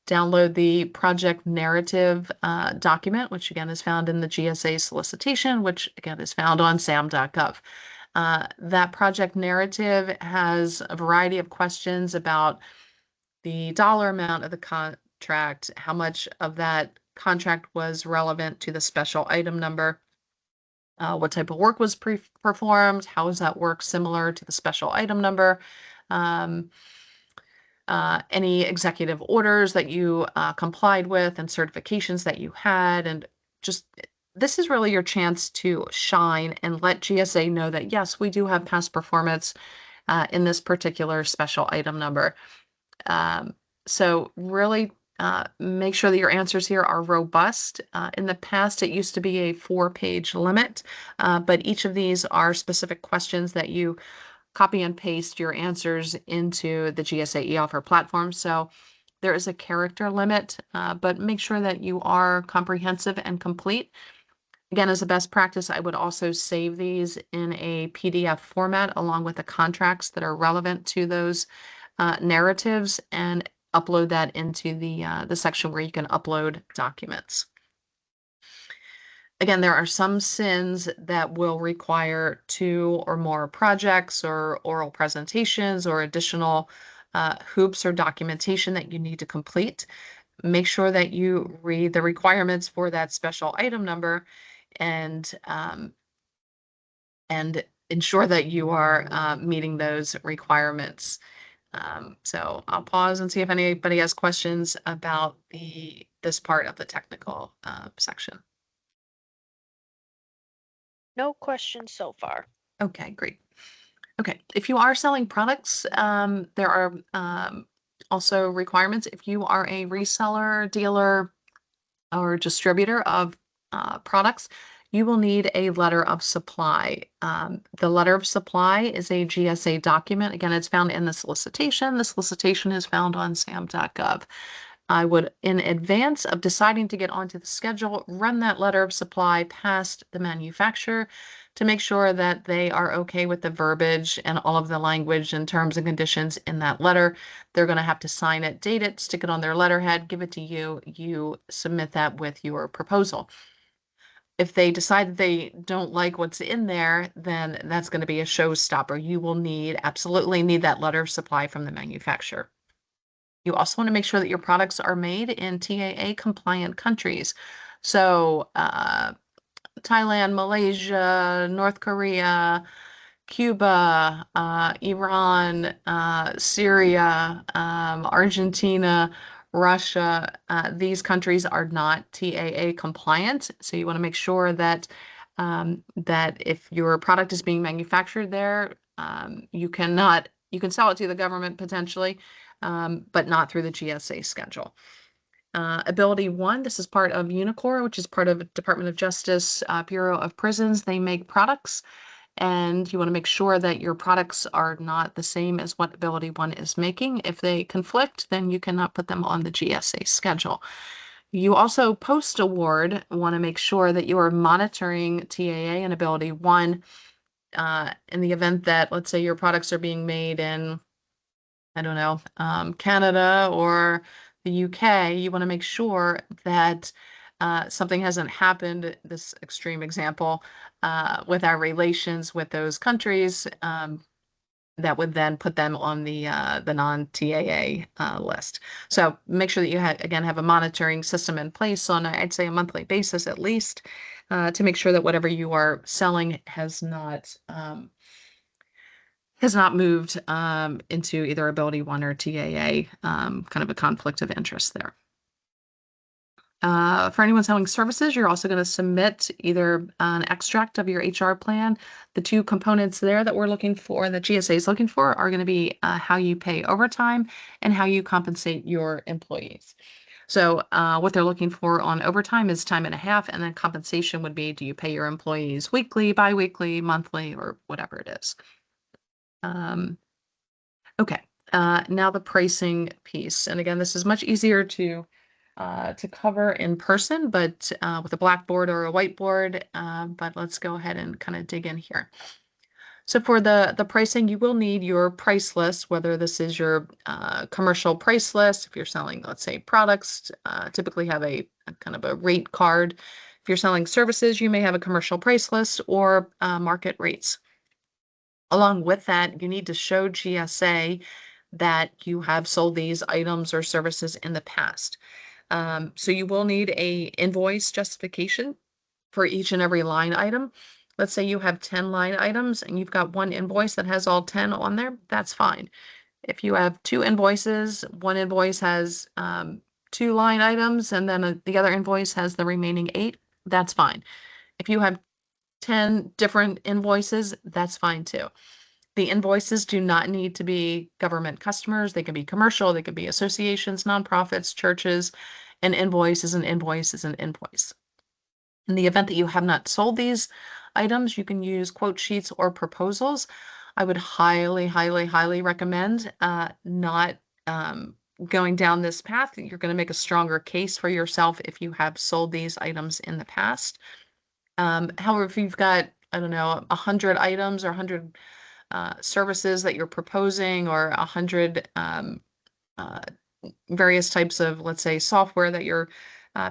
download the project narrative document, which again is found in the GSA solicitation, which again is found on sam.gov. That project narrative has a variety of questions about the dollar amount of the contract, how much of that contract was relevant to the special item number, what type of work was performed, how is that work similar to the special item number, any executive orders that you complied with and certifications that you had, and just this is really your chance to shine and let GSA know that, yes, we do have past performance in this particular special item number. So really make sure that your answers here are robust. In the past, it used to be a 4-page limit, but each of these are specific questions that you copy and paste your answers into the GSA eOffer platform. So there is a character limit, but make sure that you are comprehensive and complete. Again, as a best practice, I would also save these in a PDF format along with the contracts that are relevant to those narratives and upload that into the section where you can upload documents. Again, there are some SINs that will require 2 or more projects or oral presentations or additional hoops or documentation that you need to complete. Make sure that you read the requirements for that special item number and ensure that you are meeting those requirements. So I'll pause and see if anybody has questions about this part of the technical section. No questions so far. Okay, great. Okay, if you are selling products, there are also requirements. If you are a reseller, dealer, or distributor of products, you will need a letter of supply. The letter of supply is a GSA document. Again, it's found in the solicitation. The solicitation is found on sam.gov. I would, in advance of deciding to get onto the schedule, run that letter of supply past the manufacturer to make sure that they are okay with the verbiage and all of the language and terms and conditions in that letter. They're going to have to sign it, date it, stick it on their letterhead, give it to you. You submit that with your proposal. If they decide that they don't like what's in there, then that's going to be a showstopper. You will absolutely need that letter of supply from the manufacturer. You also want to make sure that your products are made in TAA compliant countries. So Thailand, Malaysia, North Korea, Cuba, Iran, Syria, Argentina, Russia. These countries are not TAA compliant. So you want to make sure that that if your product is being manufactured there, you can sell it to the government potentially, but not through the GSA schedule. Ability 1, this is part of Unicor, which is part of Department of Justice, Bureau of Prisons. They make products, and you want to make sure that your products are not the same as what Ability 1 is making. If they conflict, then you cannot put them on the GSA schedule. You also post-award want to make sure that you are monitoring TAA and Ability 1 in the event that, let's say, your products are being made in, I don't know, Canada or the UK. You want to make sure that something hasn't happened, this extreme example, with our relations with those countries that would then put them on the non-TAA list. So make sure that you again have a monitoring system in place on, I'd say, a monthly basis at least, to make sure that whatever you are selling has not moved into either Ability 1 or TAA, kind of a conflict of interest there. For anyone selling services, you're also going to submit either an extract of your HR plan. The 2 components there that we're looking for, that GSA is looking for, are going to be how you pay overtime and how you compensate your employees. So what they're looking for on overtime is time and a half, and then compensation would be, do you pay your employees weekly, biweekly, monthly, or whatever it is. Okay, now the pricing piece. And again, this is much easier to cover in person, but with a blackboard or a whiteboard, but let's go ahead and kind of dig in here. So for the pricing, you will need your price list, whether this is your commercial price list. If you're selling, let's say, products, typically have a kind of a rate card. If you're selling services, you may have a commercial price list or market rates. Along with that, you need to show GSA that you have sold these items or services in the past. So you will need a invoice justification for each and every line item. Let's say you have 10 line items and you've got one invoice that has all 10 on there, that's fine. If you have two invoices, one invoice has 2 line items and then the other invoice has the remaining 8, that's fine. If you have 10 different invoices, that's fine too. The invoices do not need to be government customers. They can be commercial, they could be associations, nonprofits, churches. An invoice is an invoice is an invoice. In the event that you have not sold these items, you can use quote sheets or proposals. I would highly, highly, highly recommend not going down this path. You're going to make a stronger case for yourself if you have sold these items in the past. However, if you've got, I don't know, 100 items or 100 services that you're proposing or 100 various types of, let's say, software that you're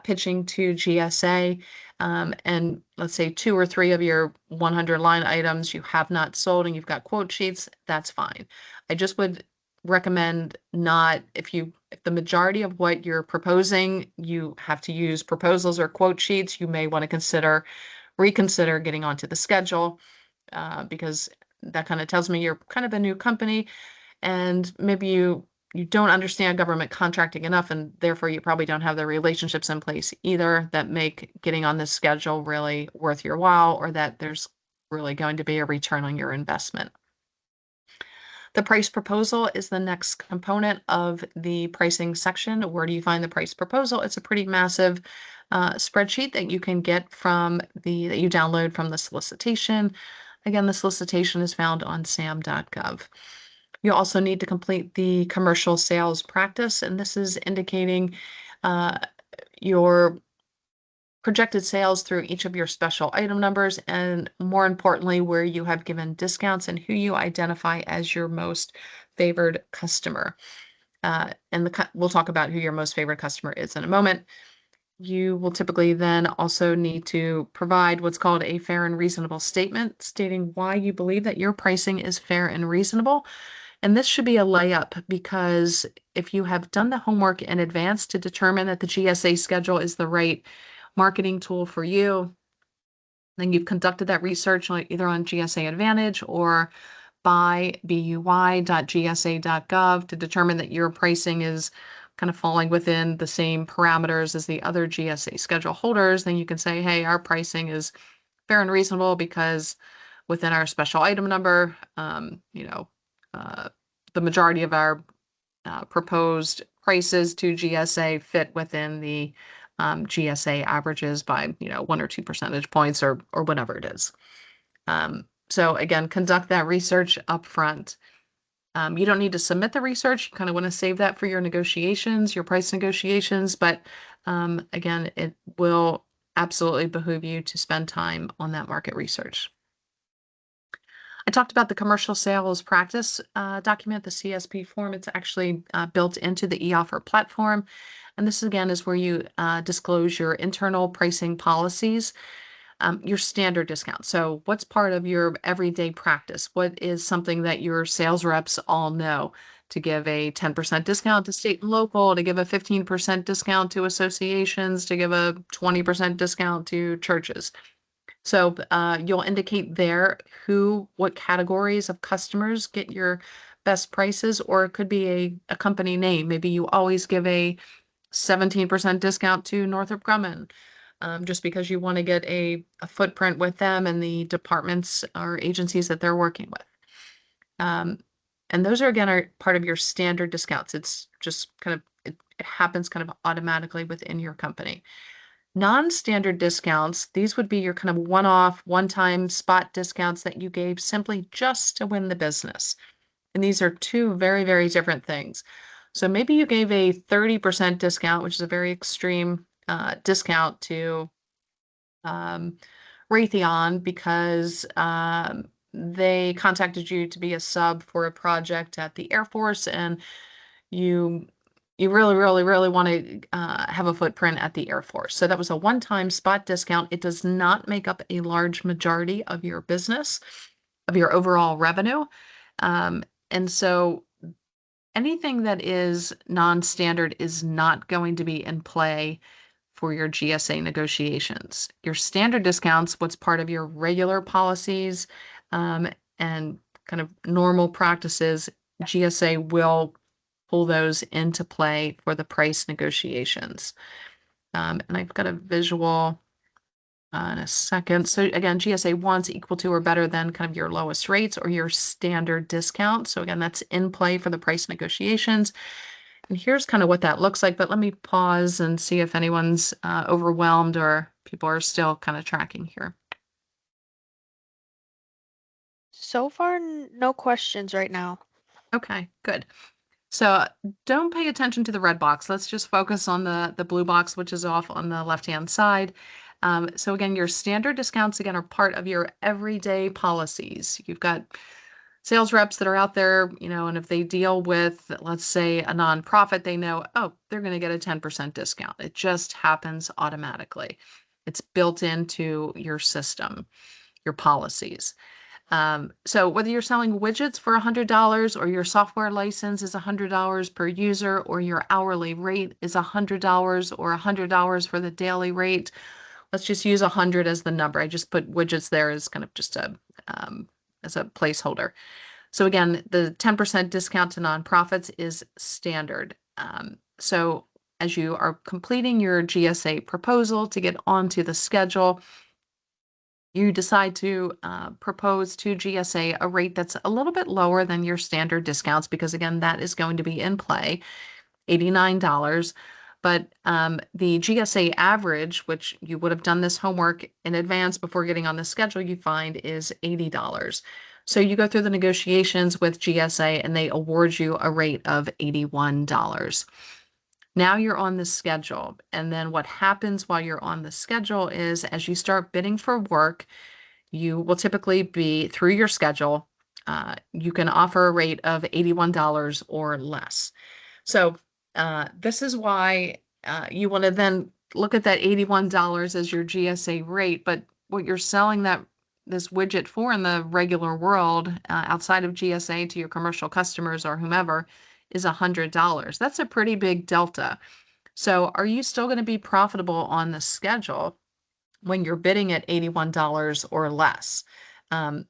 pitching to GSA, and let's say 2 or 3 of your 100 line items you have not sold and you've got quote sheets, that's fine. I just would recommend not, if the majority of what you're proposing, you have to use proposals or quote sheets, you may want to reconsider getting onto the schedule, because that kind of tells me you're kind of a new company and maybe you don't understand government contracting enough, and therefore you probably don't have the relationships in place either that make getting on this schedule really worth your while, or that there's really going to be a return on your investment. The price proposal is the next component of the pricing section. Where do you find the price proposal? It's a pretty massive spreadsheet that you can get that you download from the solicitation. Again, the solicitation is found on sam.gov. You also need to complete the commercial sales practice, and this is indicating your projected sales through each of your special item numbers, and more importantly, where you have given discounts and who you identify as your most favored customer. We'll talk about who your most favorite customer is in a moment. You will typically then also need to provide what's called a fair and reasonable statement, stating why you believe that your pricing is fair and reasonable. And this should be a layup, because if you have done the homework in advance to determine that the GSA schedule is the right marketing tool for you, then you've conducted that research either on GSA Advantage or by bui.gsa.gov to determine that your pricing is kind of falling within the same parameters as the other GSA schedule holders, then you can say, hey, our pricing is fair and reasonable because within our special item number, the majority of our proposed prices to GSA fit within the GSA averages by 1 or 2 percentage points or whatever it is. So again, conduct that research up front. You don't need to submit the research. You kind of want to save that for your negotiations, your price negotiations. But again, it will absolutely behoove you to spend time on that market research. I talked about the commercial sales practice document, the CSP form. It's actually built into the eOffer platform. And this again is where you disclose your internal pricing policies, your standard discount. So what's part of your everyday practice? What is something that your sales reps all know? To give a 10% discount to state and local, to give a 15% discount to associations, to give a 20% discount to churches. So you'll indicate there what categories of customers get your best prices, or it could be a company name. Maybe you always give a 17% discount to Northrop Grumman, just because you want to get a footprint with them and the departments or agencies that they're working with. And those are part of your standard discounts. It's just it happens kind of automatically within your company. Non-standard discounts, these would be your kind of one-time spot discounts that you gave simply just to win the business. And these are two very, very different things. So maybe you gave a 30% discount, which is a very extreme discount to Raytheon because they contacted you to be a sub for a project at the Air Force, and you really, really, really want to have a footprint at the Air Force. So that was a one-time spot discount. It does not make up a large majority of your business, of your overall revenue. And so anything that is non-standard is not going to be in play for your GSA negotiations. Your standard discounts, what's part of your regular policies and kind of normal practices, GSA will pull those into play for the price negotiations. And I've got a visual in a second. So again, GSA wants equal to or better than kind of your lowest rates or your standard discount. So again, that's in play for the price negotiations. And here's kind of what that looks like, but let me pause and see if anyone's overwhelmed or people are still kind of tracking here. So far, no questions right now. Okay, good. So don't pay attention to the red box. Let's just focus on the blue box, which is off on the left-hand side. So again, your standard discounts, again, are part of your everyday policies. You've got sales reps that are out there, and if they deal with, let's say, a nonprofit, they know, oh, they're going to get a 10% discount. It just happens automatically. It's built into your system, your policies. So whether you're selling widgets for $100 or your software license is $100 per user or your hourly rate is $100 or $100 for the daily rate, let's just use 100 as the number. I just put widgets there as kind of just as a placeholder. So again, the 10% discount to nonprofits is standard. So as you are completing your GSA proposal to get onto the schedule, you decide to propose to GSA a rate that's a little bit lower than your standard discounts, because again, that is going to be in play, $89. But the GSA average, which you would have done this homework in advance before getting on the schedule, you find is $80. So you go through the negotiations with GSA and they award you a rate of $81. Now you're on the schedule. And then what happens while you're on the schedule is as you start bidding for work, you will typically be through your schedule. You can offer a rate of $81 or less. So this is why you want to then look at that $81 as your GSA rate, but what you're selling this widget for in the regular world outside of GSA to your commercial customers or whomever is $100. That's a pretty big delta. So are you still going to be profitable on the schedule when you're bidding at $81 or less? I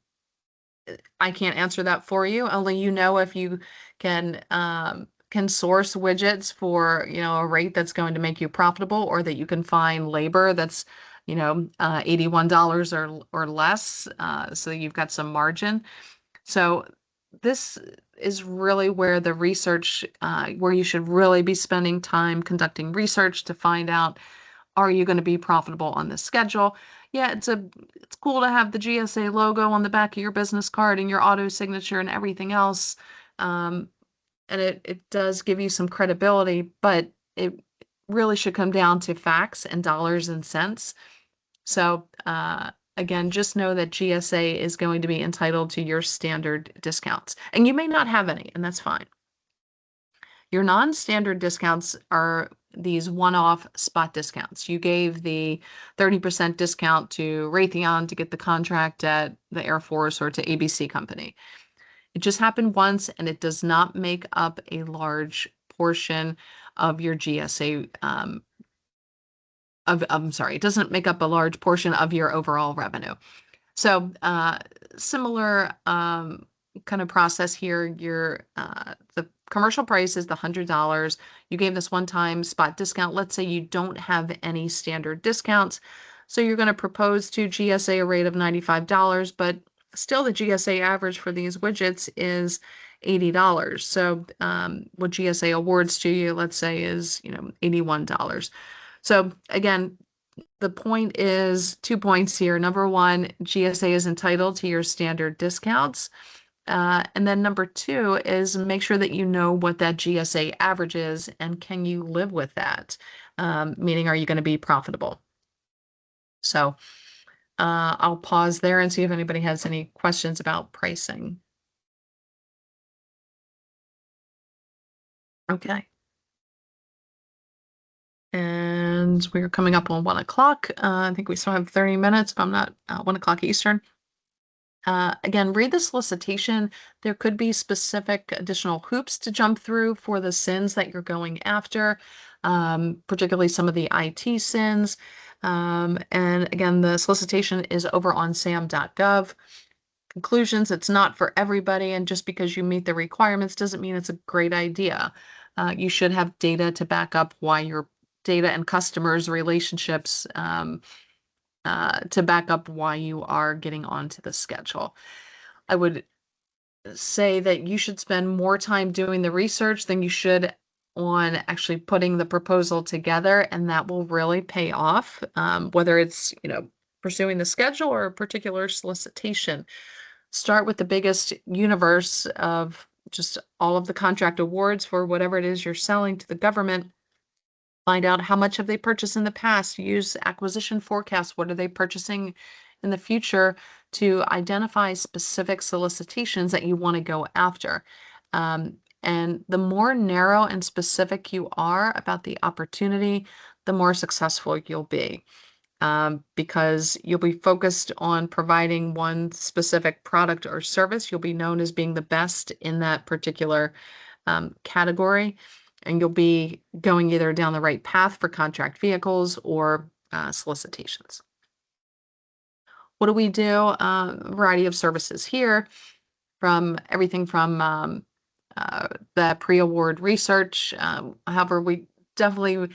can't answer that for you. Only if you can source widgets for a rate that's going to make you profitable, or that you can find labor that's $81 or less, so you've got some margin. So this is really where the research, where you should really be spending time conducting research to find out, are you going to be profitable on this schedule? Yeah, it's cool to have the GSA logo on the back of your business card and your auto signature and everything else. And it does give you some credibility, but it really should come down to facts and dollars and cents. So again, just know that GSA is going to be entitled to your standard discounts. And you may not have any, and that's fine. Your non-standard discounts are these one-off spot discounts. You gave the 30% discount to Raytheon to get the contract at the Air Force or to ABC Company. It just happened once, and it does not make up a large portion of your GSA. It doesn't make up a large portion of your overall revenue. So similar kind of process here. The commercial price is the $100. You gave this one-time spot discount. Let's say you don't have any standard discounts. So you're going to propose to GSA a rate of $95, but still the GSA average for these widgets is $80. So what GSA awards to you, let's say, is $81. So again, the point is 2 points here. Number one, GSA is entitled to your standard discounts. And then number two is make sure that you know what that GSA average is and can you live with that? Meaning, are you going to be profitable? So I'll pause there and see if anybody has any questions about pricing. Okay. And we're coming up on 1 o'clock. I think we still have 30 minutes, if I'm not 1 o'clock Eastern. Again, read the solicitation. There could be specific additional hoops to jump through for the sins that you're going after, particularly some of the IT sins. And again, the solicitation is over on sam.gov. Conclusions, it's not for everybody, and just because you meet the requirements doesn't mean it's a great idea. You should have data to back up why your data and customers' relationships to back up why you are getting onto the schedule. I would say that you should spend more time doing the research than you should on actually putting the proposal together, and that will really pay off, whether it's, pursuing the schedule or a particular solicitation. Start with the biggest universe of just all of the contract awards for whatever it is you're selling to the government. Find out how much have they purchased in the past. Use acquisition forecasts. What are they purchasing in the future to identify specific solicitations that you want to go after. And the more narrow and specific you are about the opportunity, the more successful you'll be. Because you'll be focused on providing one specific product or service. You'll be known as being the best in that particular category, and you'll be going either down the right path for contract vehicles or solicitations. What do we do? A variety of services here, from everything from the pre-award research. However, we definitely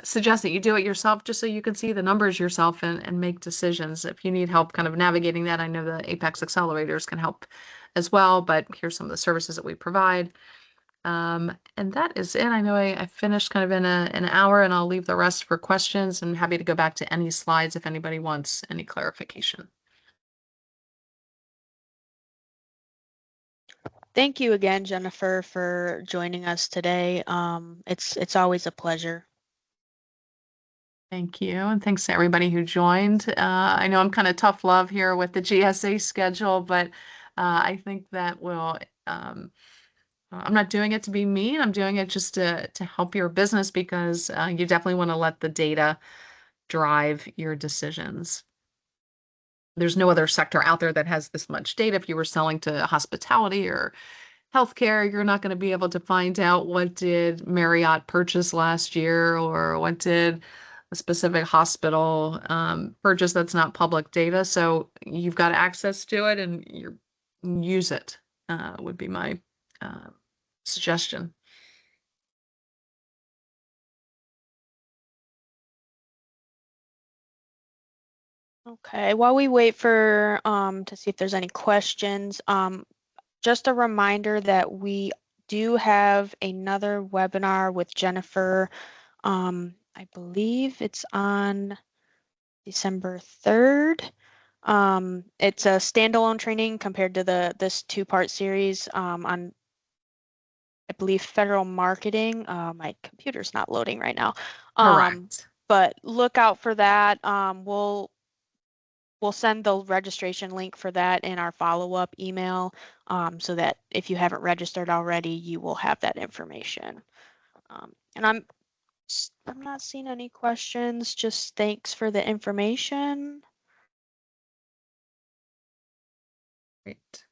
suggest that you do it yourself just so you can see the numbers yourself and make decisions. If you need help kind of navigating that, I know the Apex accelerators can help as well, but here's some of the services that we provide. And that is it. I know I finished kind of in an hour, and I'll leave the rest for questions, and happy to go back to any slides if anybody wants any clarification. Thank you again, Jennifer, for joining us today. It's always a pleasure. Thank you. And thanks to everybody who joined. I know I'm kind of tough love here with the GSA schedule, but I think that will, I'm not doing it to be mean. I'm doing it just to help your business, because you definitely want to let the data drive your decisions. There's no other sector out there that has this much data. If you were selling to hospitality or healthcare, you're not going to be able to find out what did Marriott purchase last year, or what did a specific hospital purchase. That's not public data. So you've got access to it, and you use it, would be my suggestion. Okay, while we wait for to see if there's any questions, just a reminder that we do have another webinar with Jennifer. I believe it's on December 3rd. It's a standalone training compared to this two-part series on, I believe, federal marketing. My computer's not loading right now. Correct. But look out for that. We'll send the registration link for that in our follow-up email, so that if you haven't registered already, you will have that information. And I'm not seeing any questions. Just thanks for the information. Great.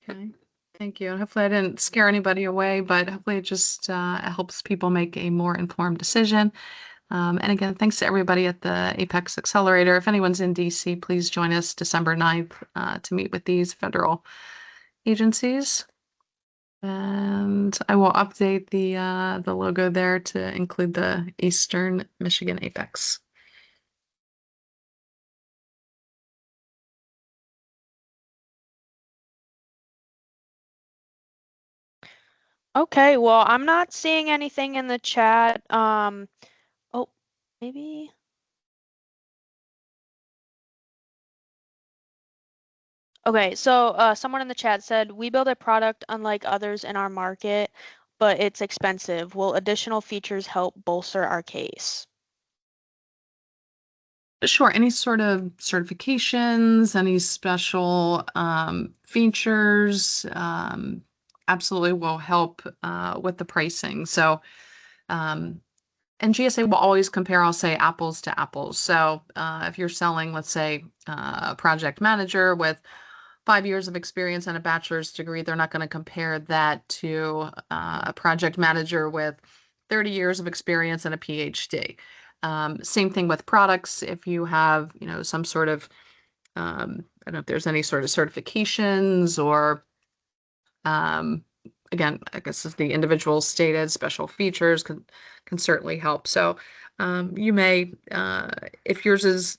Okay. Thank you. And hopefully I didn't scare anybody away, but hopefully it just helps people make a more informed decision. And again, thanks to everybody at the Apex Accelerator. If anyone's in DC, please join us December 9th to meet with these federal agencies. And I will update the logo there to include the Eastern Michigan Apex. Okay, well, I'm not seeing anything in the chat. Oh, maybe. Okay, so someone in the chat said, we build a product unlike others in our market, but it's expensive. Will additional features help bolster our case? Sure. Any sort of certifications, any special features, absolutely will help with the pricing. So, and GSA will always compare, I'll say, apples to apples. So if you're selling, let's say, a project manager with 5 years of experience and a bachelor's degree, they're not going to compare that to a project manager with 30 years of experience and a PhD. Same thing with products. If you have, some sort of, I don't know if there's any sort of certifications or, again, I guess as the individual stated, special features can certainly help. So you may, if yours is,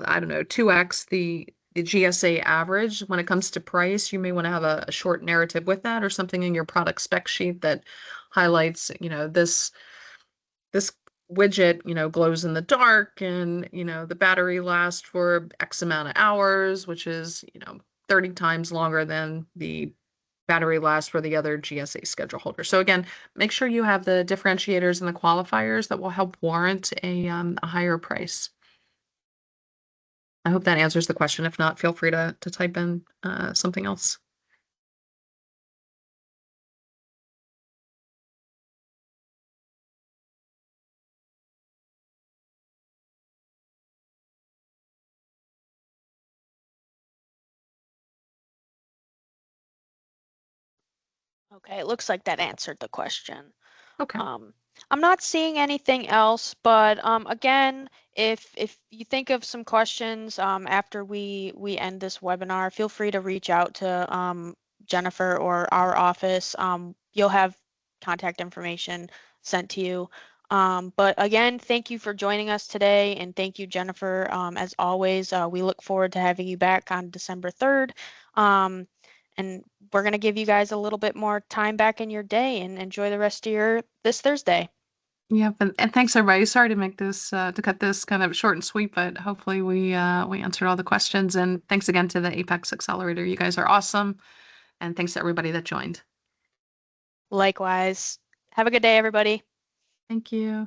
I don't know, 2x the GSA average when it comes to price, you may want to have a short narrative with that or something in your product spec sheet that highlights, this widget, glows in the dark and, the battery lasts for X amount of hours, which is, 30 times longer than the battery lasts for the other GSA schedule holder. So again, make sure you have the differentiators and the qualifiers that will help warrant a higher price. I hope that answers the question. If not, feel free to type in something else. Okay, it looks like that answered the question. Okay. I'm not seeing anything else, but again, if you think of some questions after we end this webinar, feel free to reach out to Jennifer or our office. You'll have contact information sent to you. But again, thank you for joining us today, and thank you, Jennifer. As always, we look forward to having you back on December 3rd. And we're going to give you guys a little bit more time back in your day and enjoy the rest of this Thursday. Yeah, and thanks everybody. Sorry to make this to cut this kind of short and sweet, but hopefully we answered all the questions. And thanks again to the Apex Accelerator. You guys are awesome. And thanks to everybody that joined. Likewise. Have a good day, everybody. Thank you.